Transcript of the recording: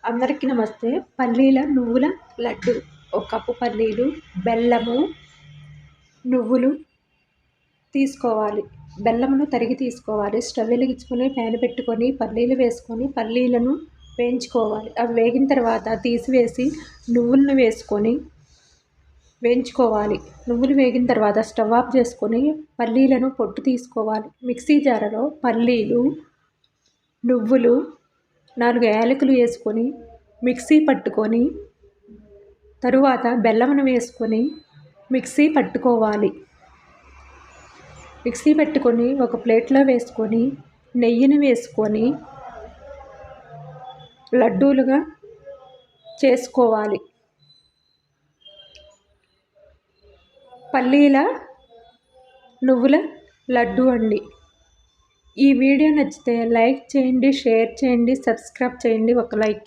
అందరికీ నమస్తే. పల్లీల నువ్వుల లడ్డు. ఒక కప్పు పల్లీలు, బెల్లము, నువ్వులు తీసుకోవాలి. బెల్లమును తరిగి తీసుకోవాలి. స్టవ్ వెలిగించుకొని ప్యాన్ పెట్టుకొని పల్లీలు వేసుకొని పల్లీలను వేయించుకోవాలి. అవి వేగిన తర్వాత తీసివేసి నువ్వులను వేసుకొని వేయించుకోవాలి. నువ్వులు వేగిన తర్వాత స్టవ్ ఆఫ్ చేసుకొని పల్లీలను పొట్టు తీసుకోవాలి. మిక్సీ జారలో పల్లీలు, నువ్వులు, 4 యాలకులు వేసుకొని మిక్సీ పట్టుకొని తరువాత బెల్లమును వేసుకొని మిక్సీ పట్టుకోవాలి. మిక్సీ పెట్టుకొని ఒక ప్లేట్లో వేసుకొని నెయ్యిని వేసుకొని లడ్డూలుగా చేసుకోవాలి. పల్లీల నువ్వుల లడ్డు అండి. ఈ వీడియో నచ్చితే లైక్ చేయండి, షేర్ చేయండి, సబ్స్క్రైబ్ చేయండి. ఒక లైక్